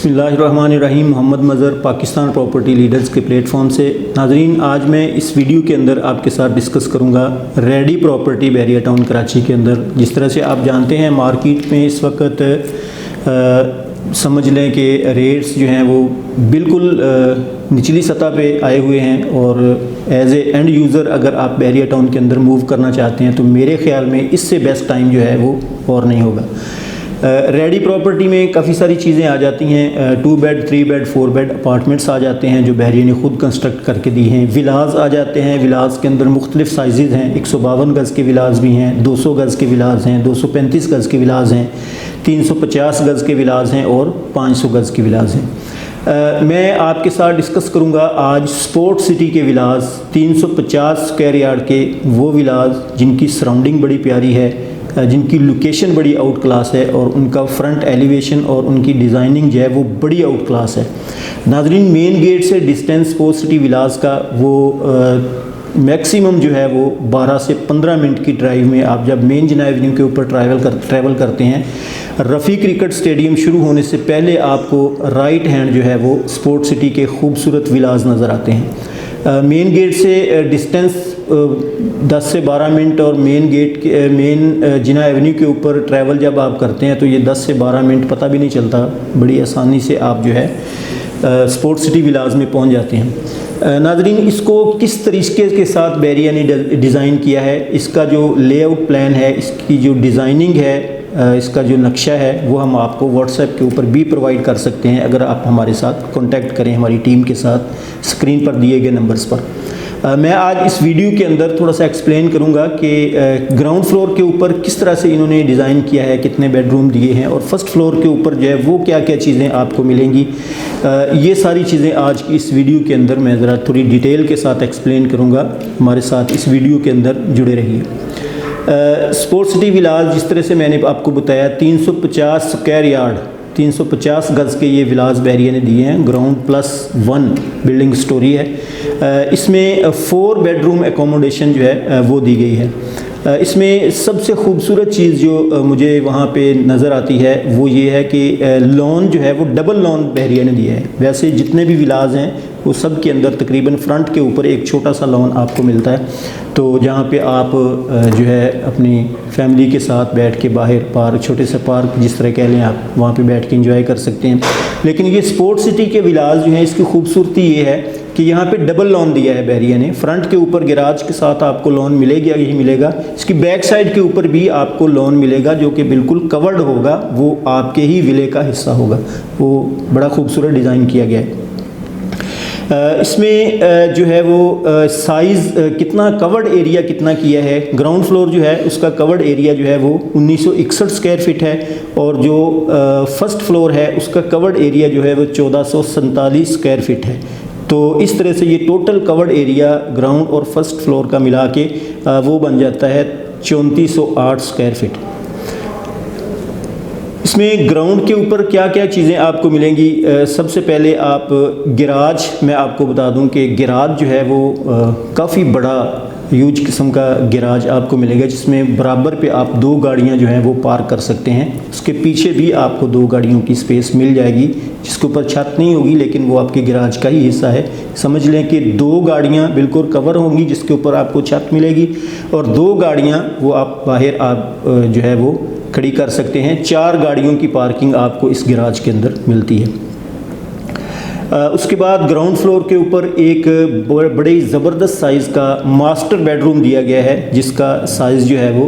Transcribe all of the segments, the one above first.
बिस्मिल्लाहिर्रहमानिर्रहीम। Mohammad Mazhar, Pakistan property leaders के platform से। नाज़रीन, आज मैं इस वीडियो के अंदर आपके साथ डिस्कस करूंगा ready property Bahria Town Karachi के अंदर। जिस तरह से आप जानते हैं मार्केट में इस वक्त समझ लें कि रेट्स जो हैं वो बिल्कुल निचली सतह पे आए हुए हैं और एज ए एंड यूज़र अगर आप बैरिया टाउन के अंदर मूव करना चाहते हैं तो मेरे ख़्याल में इससे बेस्ट टाइम जो है वो और नहीं होगा। रेडी प्रॉपर्टी में काफ़ी सारी चीज़ें आ जाती हैं। 2 बेड 3 बेड 4 बेड अपार्टमेंट्स आ जाते हैं जो बैरिया ने खुद कंस्ट्रक्ट करके दी हैं। विलाज आ जाते हैं, विलाज के अंदर मुख्तलिफ साइज़ हैं। 152 गज़ के विलाज भी हैं, 200 गज़ के विलाज हैं, 235 गज़ के विलाज हैं, 350 गज़ के विलाज हैं और 500 गज़ के विलाज हैं। मैं आपके साथ डिस्कस करूंगा आज स्पोर्ट सिटी के विलाज, 350 स्क्वायर यार्ड के वो विलाज जिनकी सराउंडिंग बड़ी प्यारी है, जिनकी लोकेशन बड़ी आउट क्लास है और उनका फ्रंट एलिवेशन और उनकी डिज़ाइनिंग जो है वो बड़ी आउट क्लास है। नाज़रीन, मेन गेट से डिस्टेंस स्पोर्ट सिटी विलाज का वो मैक्सिमम जो है वो 12 से 15 मिनट की ड्राइव में आप जब मेन जिना एवेन्यू के ऊपर ट्रैवल करते हैं, रफ़ी क्रिकेट स्टेडियम शुरू होने से पहले आपको राइट हैंड जो है वो स्पोर्ट सिटी के खूबसूरत विलाज नज़र आते हैं। मेन गेट से डिस्टेंस 10 से 12 मिनट और मेन गेट के मेन जिना एवेन्यू के ऊपर ट्रैवल जब आप करते हैं तो ये 10 से 12 मिनट पता भी नहीं चलता, बड़ी आसानी से आप जो है स्पोर्ट सिटी विलाज में पहुंच जाते हैं। नाज़रीन, इसको किस तरीके के साथ बैरिया ने डिज़ाइन किया है, इसका जो लेआउट प्लान है, इसकी जो डिज़ाइनिंग है, इसका जो नक्शा है वो हम आपको व्हाट्सएप के ऊपर भी प्रोवाइड कर सकते हैं अगर आप हमारे साथ कांटेक्ट करें हमारी टीम के साथ स्क्रीन पर दिए गए नंबर्स पर। मैं आज इस वीडियो के अंदर थोड़ा सा एक्सप्लेन करूंगा कि ग्राउंड फ्लोर के ऊपर किस तरह से इन्होंने डिज़ाइन किया है, कितने बेडरूम दिए हैं और फर्स्ट फ्लोर के ऊपर जो है वो क्या क्या चीज़ें आपको मिलेंगी। ये सारी चीज़ें आज की इस वीडियो के अंदर मैं ज़रा थोड़ी डिटेल के साथ एक्सप्लेन करूँगा। हमारे साथ इस वीडियो के अंदर जुड़े रहिए। स्पोर्ट सिटी विलाज जिस तरह से मैंने आपको बताया 350 स्क्वायर यार्ड 350 गज़ के ये विलाज बैरिया ने दिए हैं। ग्राउंड +1 बिल्डिंग स्टोरी है। इसमें 4 बेडरूम एकोमोडेशन जो है वो दी गई है। इसमें सबसे खूबसूरत चीज़ जो मुझे वहाँ पे नज़र आती है वो ये है कि लॉन जो है वो डबल लॉन बैरिया ने दिया है। वैसे जितने भी विलाज हैं वो सब के अंदर तकरीबन फ्रंट के ऊपर एक छोटा सा लॉन आपको मिलता है, तो जहाँ पे आप जो है अपनी फैमिली के साथ बैठ के बाहर पार्क, छोटे से पार्क जिस तरह कह लें आप, वहाँ पे बैठ के एंजॉय कर सकते हैं। लेकिन ये स्पोर्ट सिटी के विलाज जो हैं इसकी खूबसूरती ये है कि यहाँ पे डबल लॉन दिया है बैरिया ने। फ्रंट के ऊपर गैराज के साथ आपको लॉन मिलेगा यही मिलेगा, इसकी बैक साइड के ऊपर भी आपको लॉन मिलेगा जो कि बिल्कुल कवर्ड होगा, वो आपके ही विले का हिस्सा होगा। वो बड़ा खूबसूरत डिज़ाइन किया गया है। इसमें जो है वो साइज़ कितना, कवर्ड एरिया कितना किया है, ग्राउंड फ्लोर जो है उसका कवर्ड एरिया जो है वो 1961 स्क्वायर फीट है और जो फर्स्ट फ्लोर है उसका कवर्ड एरिया जो है वो 1447 स्क्वायर फीट है। तो इस तरह से ये टोटल कवर्ड एरिया ग्राउंड और फर्स्ट फ्लोर का मिला के वो बन जाता है 3408 स्क्वायर फीट। इसमें ग्राउंड के ऊपर क्या क्या चीज़ें आपको मिलेंगी। सबसे पहले आप गैराज, मैं आपको बता दूं कि गैराज जो है वो काफ़ी बड़ा ह्यूज किस्म का गैराज आपको मिलेगा जिसमें बराबर पे आप 2 गाड़ियां जो हैं वो पार्क कर सकते हैं। उसके पीछे भी आपको 2 गाड़ियों की स्पेस मिल जाएगी जिसके ऊपर छत नहीं होगी लेकिन वो आपके गैराज का ही हिस्सा है। समझ लें कि 2 गाड़ियां बिल्कुल कवर होंगी जिसके ऊपर आपको छत मिलेगी और 2 गाड़ियां वो आप बाहर आप जो है वो खड़ी कर सकते हैं। 4 गाड़ियों की पार्किंग आपको इस गैराज के अंदर मिलती है। उसके बाद ग्राउंड फ्लोर के ऊपर एक बड़े ज़बरदस्त साइज़ का मास्टर बेडरूम दिया गया है जिसका साइज़ जो है वो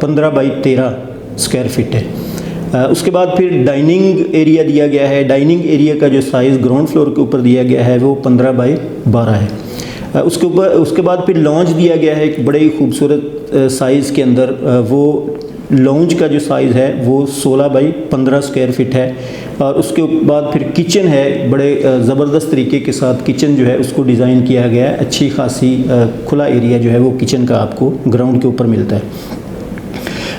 15 बाई 13 स्क्वायर फीट है। उसके बाद फिर डाइनिंग एरिया दिया गया है। डाइनिंग एरिया का जो साइज़ ग्राउंड फ्लोर के ऊपर दिया गया है वो 15 बाई 12 है। उसके बाद फिर लॉन्च दिया गया है एक बड़े ही खूबसूरत साइज़ के अंदर। वो लॉन्च का जो साइज़ है वो 16 बाई 15 स्क्वायर फीट है और उसके बाद फिर किचन है। बड़े ज़बरदस्त तरीके के साथ किचन जो है उसको डिज़ाइन किया गया है। अच्छी खासी खुला एरिया जो है वो किचन का आपको ग्राउंड के ऊपर मिलता है।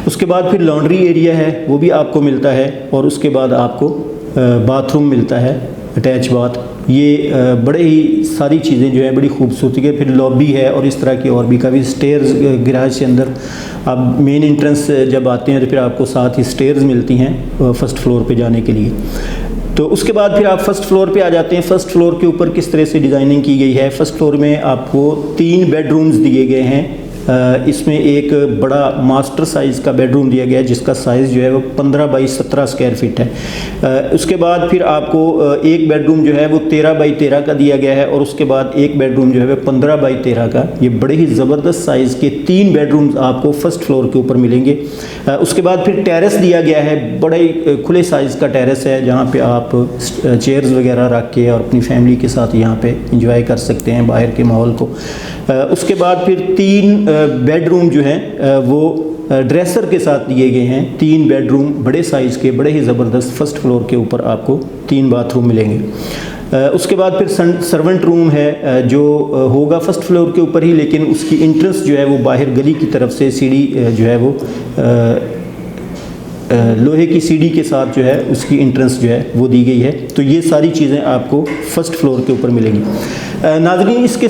उसके बाद फिर लॉन्ड्री एरिया है वो भी आपको मिलता है और उसके बाद आपको बाथरूम मिलता है, अटैच बाथ। ये बड़े ही सारी चीज़ें जो है बड़ी खूबसूरती है। फिर लॉबी है और इस तरह की और भी काफ़ी स्टेयर्स गैराज के अंदर आप मेन एंट्रेंस जब आते हैं तो फिर आपको साथ ही स्टेयर्स मिलती हैं फर्स्ट फ्लोर पे जाने के लिए। तो उसके बाद फिर आप फर्स्ट फ्लोर पे आ जाते हैं। फर्स्ट फ्लोर के ऊपर किस तरह से डिज़ाइनिंग की गई है। फर्स्ट फ्लोर में आपको 3 बेडरूम्स दिए गए हैं। इसमें एक बड़ा मास्टर साइज़ का बेडरूम दिया गया है जिसका साइज़ जो है वो 15 बाई 17 स्क्वायर फीट है। उसके बाद फिर आपको एक बेडरूम जो है वो 13 बाई 13 का दिया गया है और उसके बाद एक बेडरूम जो है वो 15 बाई 13 का। ये बड़े ही ज़बरदस्त साइज़ के 3 बेडरूम्स आपको फर्स्ट फ्लोर के ऊपर मिलेंगे। उसके बाद फिर टेरेस दिया गया है, बड़े खुले साइज़ का टेरेस है जहाँ पे आप चेयर्स वगैरह रख के और अपनी फैमिली के साथ यहाँ पे इंजॉय कर सकते हैं बाहर के माहौल को। उसके बाद फिर 3 बेडरूम जो हैं वो ड्रेसर के साथ दिए गए हैं। 3 बेडरूम बड़े साइज़ के, बड़े ही ज़बरदस्त। फर्स्ट फ्लोर के ऊपर आपको 3 बाथरूम मिलेंगे। उसके बाद फिर सर्वेंट रूम है जो होगा फर्स्ट फ्लोर के ऊपर ही, लेकिन उसकी इंट्रेंस जो है वो बाहर गली की तरफ से सीढ़ी जो है वो लोहे की सीढ़ी के साथ जो है उसकी इंट्रेंस जो है वो दी गई है। तो ये सारी चीज़ें आपको फर्स्ट फ्लोर के ऊपर मिलेंगी। नाज़रीन, इसके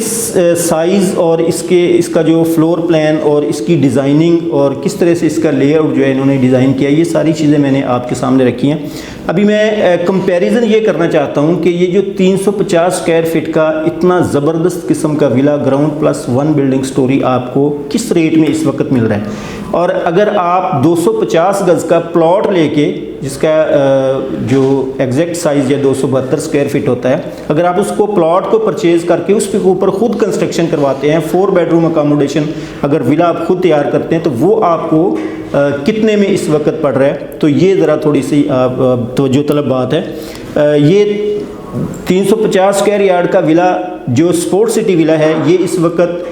साइज़ और इसका जो फ्लोर प्लान और इसकी डिज़ाइनिंग और किस तरह से इसका लेआउट जो है इन्होंने डिज़ाइन किया, ये सारी चीज़ें मैंने आपके सामने रखी हैं। अभी मैं कंपैरिजन ये करना चाहता हूँ कि ये जो 350 स्क्वायर फीट का इतना ज़बरदस्त किस्म का villa ground plus 1 building story आपको किस रेट में इस वक्त मिल रहा है। और अगर आप 250 गज़ का प्लॉट लेके, जिसका जो एग्जैक्ट साइज़ है 272 स्क्वायर फीट होता है, अगर आप उसको प्लॉट को परचेज़ करके उसके ऊपर ख़ुद कंस्ट्रक्शन करवाते हैं, 4 बेडरूम अकामोडेशन अगर विला आप खुद तैयार करते हैं, तो वो आपको कितने में इस वक्त पड़ रहा है। तो ये ज़रा थोड़ी सी तवज्जो तलब बात है। ये 350 स्क्वायर यार्ड का विला जो स्पोर्ट्स सिटी विला है, ये इस वक्त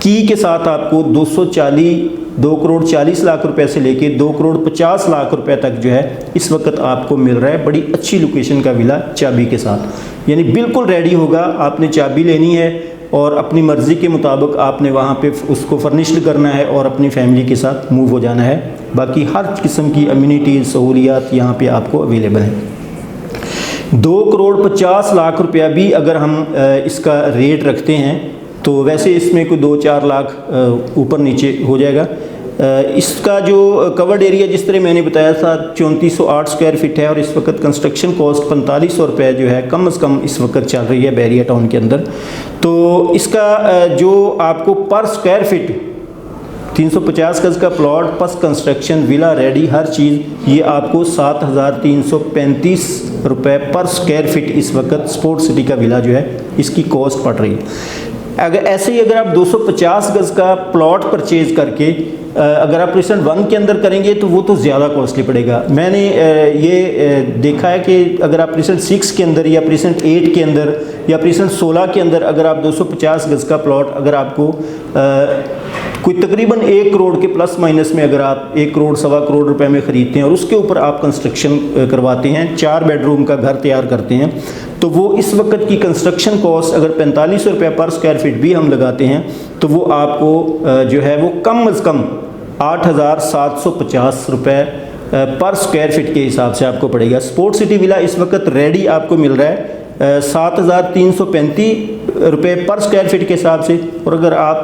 की के साथ आपको 2 करोड़ 40 लाख रुपए से लेके 2 करोड़ 50 लाख रुपए तक जो है इस वक्त आपको मिल रहा है। बड़ी अच्छी लोकेशन का विला चाबी के साथ, यानी बिल्कुल रेडी होगा। आपने चाबी लेनी है और अपनी मर्ज़ी के मुताबिक आपने वहाँ पे उसको फर्निश्ड करना है और अपनी फैमिली के साथ मूव हो जाना है। बाकी हर किस्म की अम्यूनिटीज़ सहूलियात यहाँ पे आपको अवेलेबल हैं। 2 करोड़ 50 लाख रुपया भी अगर हम इसका रेट रखते हैं तो वैसे इसमें कोई 2-4 लाख ऊपर नीचे हो जाएगा। इसका जो कवर्ड एरिया जिस तरह मैंने बताया था 3408 स्क्वायर फीट है और इस वक्त कंस्ट्रक्शन कॉस्ट 4500 रुपये जो है कम से कम इस वक्त चल रही है बैरिया टाउन के अंदर। तो इसका जो आपको पर स्क्वायर फीट 350 गज़ का plot plus construction villa ready हर चीज़, ये आपको 7335 रुपये पर स्क्वायर फीट इस वक्त स्पोर्ट्स सिटी का विला जो है इसकी कॉस्ट पड़ रही है। अगर ऐसे ही अगर आप 250 गज़ का प्लॉट परचेज़ करके अगर आप प्रीसेंट 1 के अंदर करेंगे तो वो तो ज़्यादा कॉस्टली पड़ेगा। मैंने ये देखा है कि अगर आप प्रीसेंट 6 के अंदर या प्रीसेंट 8 के अंदर या प्रीसेंट 16 के अंदर अगर आप 250 गज़ का प्लॉट अगर आपको कोई तकरीबन 1 करोड़ के प्लस माइनस में अगर आप 1 करोड़ 1.25 करोड़ रुपए में ख़रीदते हैं और उसके ऊपर आप कंस्ट्रक्शन करवाते हैं, 4 बेडरूम का घर तैयार करते हैं, तो वो इस वक्त की कंस्ट्रक्शन कॉस्ट अगर 4500 रुपये पर स्क्वायर फीट भी हम लगाते हैं तो वो आपको जो है वो कम अज़ कम 8750 रुपये पर स्क्वायर फीट के हिसाब से आपको पड़ेगा। स्पोर्ट्स सिटी विला इस वक्त रेडी आपको मिल रहा है 7335 रुपये पर स्क्वायर फीट के हिसाब से। और अगर आप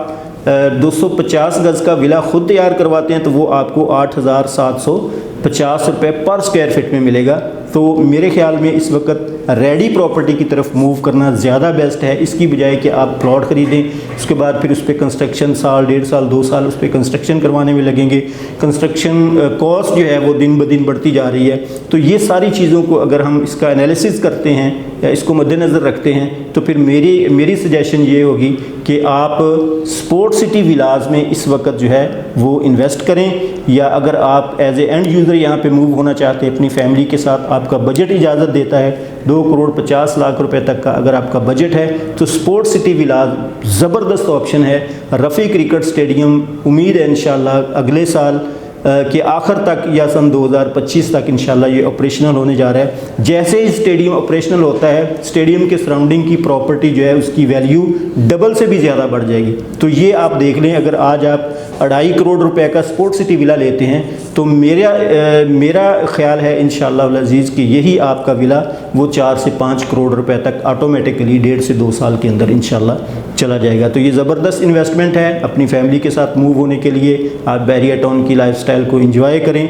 250 गज़ का विला खुद तैयार करवाते हैं तो वो आपको 8750 रुपये पर स्क्वायर फीट में मिलेगा। तो मेरे ख्याल में इस वक्त रेडी प्रॉपर्टी की तरफ मूव करना ज़्यादा बेस्ट है, इसकी बजाय कि आप प्लॉट ख़रीदें उसके बाद फिर उस पर कंस्ट्रक्शन साल 1.5 साल 2 साल उस पर कंस्ट्रक्शन करवाने में लगेंगे। कंस्ट्रक्शन कॉस्ट जो है वो दिन ब दिन बढ़ती जा रही है। तो ये सारी चीज़ों को अगर हम इसका एनालिसिस करते हैं या इसको मद्देनज़र रखते हैं तो फिर मेरी सजेशन ये होगी कि आप स्पोर्ट्स सिटी विलाज में इस वक्त जो है वो इन्वेस्ट करें, या अगर आप एज ए एंड यूज़र यहाँ पे मूव होना चाहते हैं अपनी फैमिली के साथ, आपका बजट इजाज़त देता है 2 करोड़ 50 लाख रुपए तक का अगर आपका बजट है तो स्पोर्ट्स सिटी विलाज ज़बरदस्त ऑप्शन है। रफ़ी क्रिकेट स्टेडियम उम्मीद है इंशाल्लाह अगले साल के आखिर तक या सन 2025 तक इंशाल्लाह ये ऑपरेशनल होने जा रहा है। जैसे ही स्टेडियम ऑपरेशनल होता है स्टेडियम के सराउंडिंग की प्रॉपर्टी जो है उसकी वैल्यू डबल से भी ज़्यादा बढ़ जाएगी। तो ये आप देख लें, अगर आज आप 2.5 करोड़ रुपए का स्पोर्ट्स सिटी विला लेते हैं तो मेरा ख्याल है इंशाअल्लाह अज़ीज़ कि यही आपका विला वो 4 से 5 करोड़ रुपए तक ऑटोमेटिकली 1.5 से 2 साल के अंदर इंशाअल्लाह चला जाएगा। तो ये ज़बरदस्त इन्वेस्टमेंट है अपनी फैमिली के साथ मूव होने के लिए। आप बैरिया टाउन की लाइफस्टाइल को एंजॉय करें।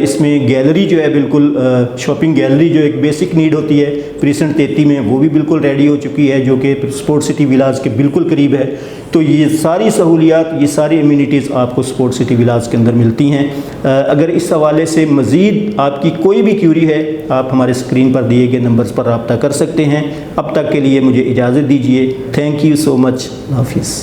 इसमें गैलरी जो है बिल्कुल शॉपिंग गैलरी जो एक बेसिक नीड होती है प्रीसेंट 33 में, वो भी बिल्कुल रेडी हो चुकी है, जो कि स्पोर्ट सिटी विलास के बिल्कुल करीब है। तो ये सारी सहूलियात, ये सारी इम्यूनिटीज़ आपको स्पोर्ट सिटी विलास के अंदर मिलती हैं। अगर इस हवाले से मज़ीद आपकी कोई भी क्यूरी है, आप हमारे स्क्रीन पर दिए गए नंबर्स पर रब्ता कर सकते हैं। अब तक के लिए मुझे इजाज़त दीजिए। Thank you so much. हाफिज़।